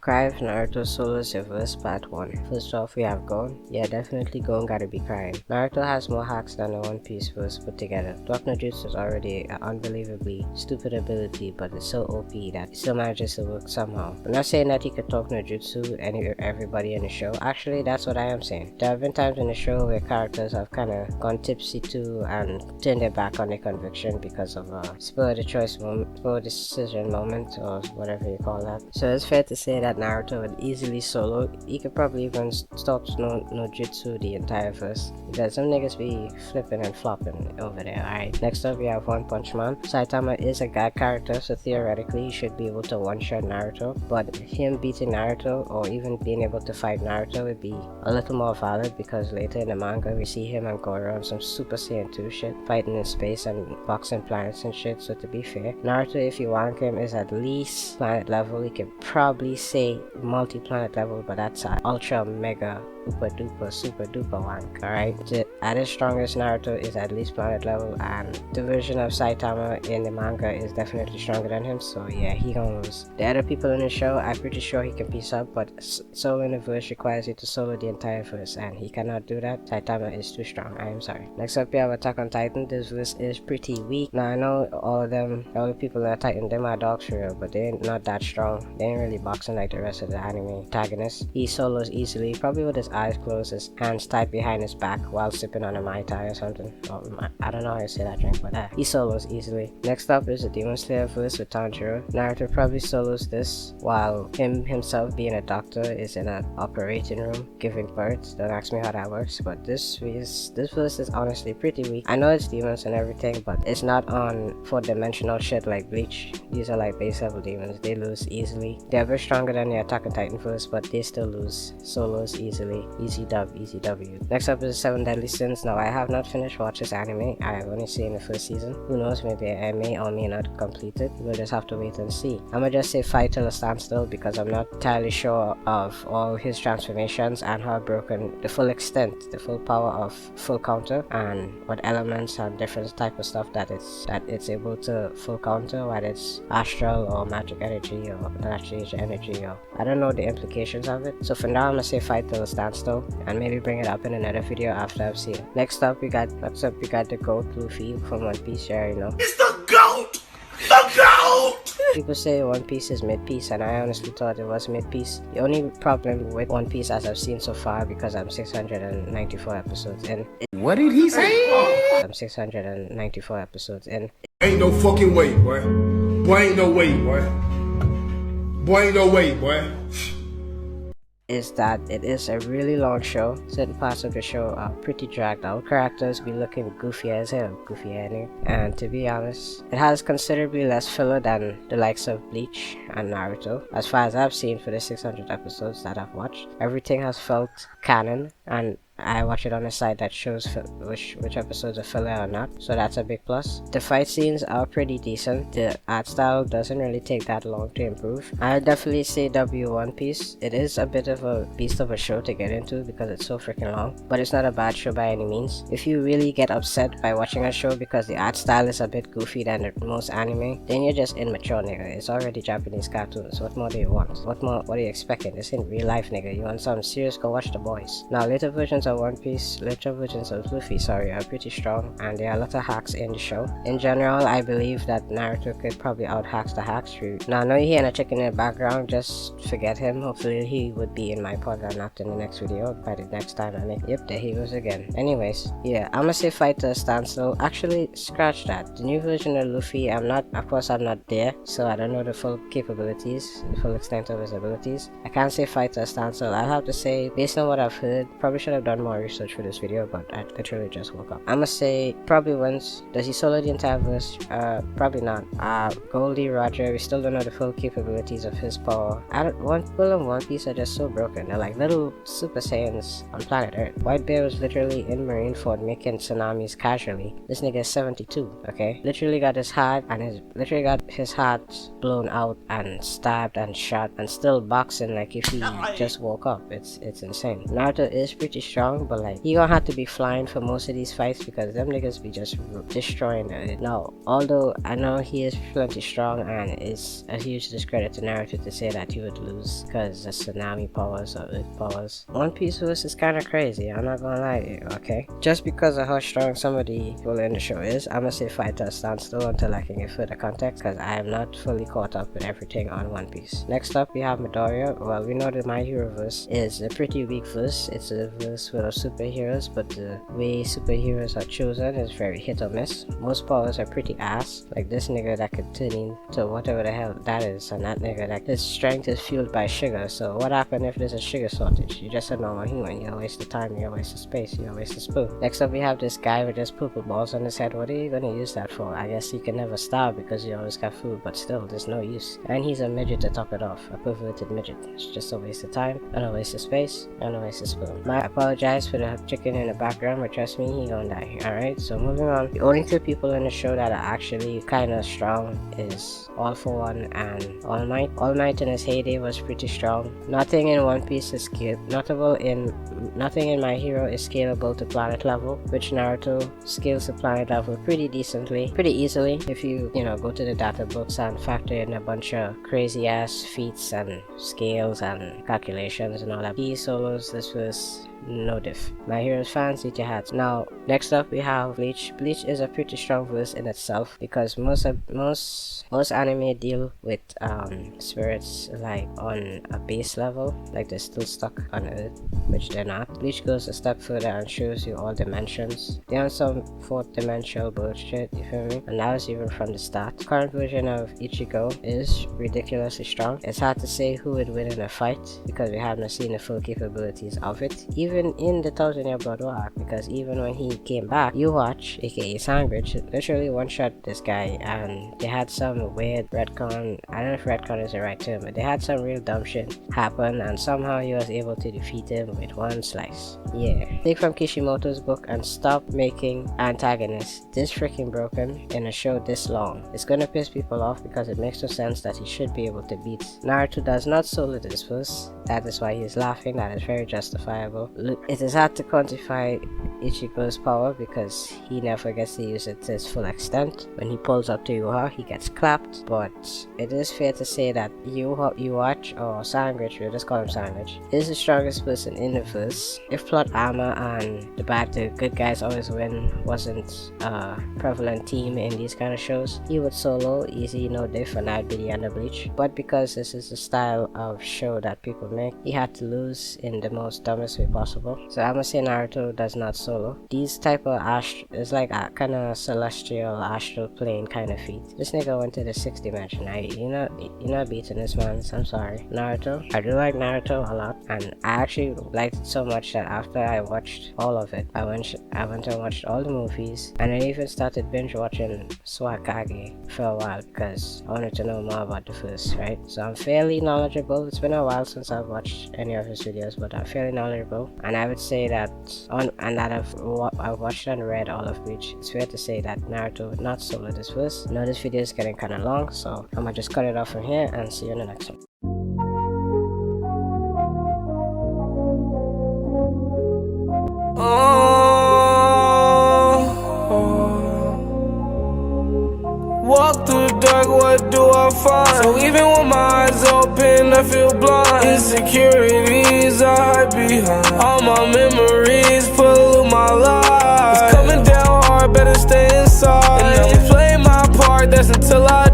Cry for Naruto Solos Reverse Part 1. First off, we have Gon. Yeah, definitely Gon gotta be crying. Naruto has more hacks than the One Piece verse put together. Block no Jutsu is already an unbelievably stupid ability, but it's so OP that it still manages to work somehow. I'm not saying that he could talk no Jutsu everybody in the show. Actually, that's what I am saying. There have been times in the show where characters have kinda gone tipsy too and turned their back on their conviction because of a spur of the choice moment, spur of decision moment, or whatever you call that. So it's fair to say that Naruto would easily solo. He could probably even stop no jutsu the entire verse. Because some niggas be flipping and flopping over there. Alright, next up we have One Punch Man. Saitama is a god character, so theoretically he should be able to one-shot Naruto, but him beating Naruto or even being able to fight Naruto would be a little more valid because later in the manga we see him and Goro on some Super Saiyan 2 shit, fighting in space and boxing planets and shit. So to be fair, Naruto, if you wank him, is at least planet level. You can probably say multi-planet level, but that's an ultra mega super duper wank. Alright, at his strongest, Naruto is at least planet level, and the version of Saitama in the manga is definitely stronger than him, so yeah, he gonna lose. The other people in the show, I'm pretty sure he can piece up, but soloing the verse requires you to solo the entire verse, and he cannot do that. Saitama is too strong, I am sorry. Next up we have Attack on Titan. This verse is pretty weak. Now I know all the people that are Titan, them are dogs for real, but they're not that strong. They ain't really boxing like the rest of the anime antagonists. He solos easily, probably with his eyes closed, his hands tied behind his back while sipping on a Mai Tai or something. I don't know how to say that drink, but he solos easily. Next up is the Demon Slayer verse with Tanjiro. Naruto probably solos this while himself being a doctor is in an operating room giving birth. Don't ask me how that works, but this verse is honestly pretty weak. I know it's demons and everything, but it's not on 4-dimensional shit like Bleach. These are like base level demons. They lose easily. They're very stronger than the Attack on Titan verse, but they still lose solos easily. Easy dub, easy W. Next up is 7 Deadly Sins. Now I have not finished watching this anime. I have only seen the first season. Who knows, maybe I may or may not complete it. We'll just have to wait and see. I'ma just say fight till a standstill because I'm not entirely sure of all his transformations and how broken the full extent, the full power of full counter, and what elements and different type of stuff that it's able to full counter, whether it's astral or magic energy or natural energy, or I don't know the implications of it. So for now I'm gonna say fight till a standstill and maybe bring it up in another video after I've seen it. Next up we got the GOAT Luffy from One Piece. Yeah, you know. It's the GOAT! The GOAT! People say One Piece is mid-piece, and I honestly thought it was mid-piece. The only problem with One Piece as I've seen so far, because I'm 694 episodes in. What did he say? I'm 694 episodes in. Ain't no fucking way, boy. Boy, ain't no way, boy. Boy, ain't no way, boy. Is that it is a really long show. Certain parts of the show are pretty dragged out. Characters be looking goofy as hell, goofy anime. And to be honest, it has considerably less filler than the likes of Bleach and Naruto. As far as I've seen for the 600 episodes that I've watched, everything has felt canon, and I watch it on a site that shows which episodes are filler or not, so that's a big plus. The fight scenes are pretty decent. The art style doesn't really take that long to improve. I definitely say W One Piece. It is a bit of a beast of a show to get into because it's so freaking long, but it's not a bad show by any means. If you really get upset by watching a show because the art style is a bit goofy than most anime, then you're just immature, nigga. It's already Japanese cartoons. What more do you want? What are you expecting? It's in real life, nigga. You want something serious? Go watch The Boys. Now, later versions of One Piece, later versions of Luffy, are pretty strong, and there are a lot of hacks in the show. In general, I believe that Naruto could probably out-hacks the hacks through. Now, I know you're hearing a chicken in the background, just forget him. Hopefully he would be in my pod and not in the next video by the next time I make. Yep, there he goes again. Anyways, yeah, I'm gonna say fight to a standstill. Actually, scratch that. The new version of Luffy, of course I'm not there, so I don't know the full capabilities, the full extent of his abilities. I can't say fight to a standstill. I'll have to say, based on what I've heard, probably should have done more research for this video, but I literally just woke up. I'ma say probably wins. Does he solo the entire verse? Probably not. Goldie Roger, we still don't know the full capabilities of his power. One Piece are just so broken. They're like little Super Saiyans on planet Earth. White Bear was literally in Marineford making tsunamis casually. This nigga is 72, okay? Literally got his heart blown out and stabbed and shot and still boxing like if he just woke up. It's insane. Naruto is pretty strong. strong, but like he gonna have to be flying for most of these fights because them niggas be just destroying it. Now, although I know he is plenty strong and it's a huge discredit to Naruto to say that he would lose because of tsunami powers or earth powers. One Piece is kind of crazy, I'm not gonna lie to you, okay? Just because of how strong some of the people in the show is, I'm gonna say fight to a standstill until I can get further context because I am not fully caught up with everything on One Piece. Next up we have Midoriya. Well, we know that My Hero verse is a pretty weak verse. It's a verse full of superheroes, but the way superheroes are chosen is very hit or miss. Most powers are pretty ass, like this nigga that could turn into whatever the hell that is, and that nigga that his strength is fueled by sugar. So what happens if there's a sugar shortage? You're just a normal human. You're a waste of time, you're a waste of space, you're a waste of spoon. Next up we have this guy with just purple balls on his head. What are you gonna use that for? I guess you can never starve because you always got food, but still there's no use. And he's a midget to top it off, a perverted midget. It's just a waste of time, and a waste of space, and a waste of spoon. I apologize for the chicken in the background, but trust me, he gonna die. Alright, so moving on. The only two people in the show that are actually kinda strong is All For One and All Might. All Might in his heyday was pretty strong. Nothing in One Piece is nothing in My Hero is scalable to planet level, which Naruto scales to planet level pretty easily if you go to the data books and factor in a bunch of crazy ass feats and scales and calculations and all that. Solos, this was no diff. My Hero's fans, eat your hats. Now, next up we have Bleach. Bleach is a pretty strong verse in itself because most anime deal with spirits like on a base level, like they're still stuck on Earth, which they're not. Bleach goes a step further and shows you all dimensions. They're on some fourth dimensional bullshit, you feel me? And that was even from the start. The current version of Ichigo is ridiculously strong. It's hard to say who would win in a fight because we haven't seen the full capabilities of it. Even in the 1000-Year Blood War arc, because even when he came back, you watch, aka Sandwich, literally one-shot this guy, and they had some weird retcon. I don't know if retcon is the right term, but they had some real dumb shit happen, and somehow he was able to defeat him with one slice. Yeah. Take from Kishimoto's book and stop making antagonists this freaking broken in a show this long. It's gonna piss people off because it makes no sense that he should be able to beat. Naruto does not solo this verse. That is why he's laughing. That is very justifiable. It is hard to quantify Ichigo's power because he never gets to use it to its full extent. When he pulls up to Yuha, he gets clapped, but it is fair to say that Yuach, or Sandwich, we'll just call him Sandwich, is the strongest person in the verse. If plot armor and the good guys always win wasn't a prevalent theme in these kind of shows, he would solo easy, no diff, and that'd be the end of Bleach. But because this is the style of show that people make, he had to lose in the most dumbest way possible. So I'm gonna say Naruto does not solo. These type of is like a kind of celestial astral plane kind of feat. This nigga went to the 6th dimension. You're not beating this man. I'm sorry. Naruto, I do like Naruto a lot, and I actually liked it so much that after I watched all of it, I went and watched all the movies, and I even started binge watching Swakage for a while because I wanted to know more about the first, right? So I'm fairly knowledgeable. It's been a while since I've watched any of his videos, but I'm fairly knowledgeable, and I would say that I've watched and read all of Bleach. It's fair to say that Naruto would not solo this verse. I know this video is getting kind of long, so I'm gonna just cut it off from here and see you in the next one. Walk through the dark, what do I find? So even when my eyes open, I feel blind. Insecurities I hide behind. All my memories pollute my life. It's coming down hard, better stay inside. And I'ma play my part, that's until I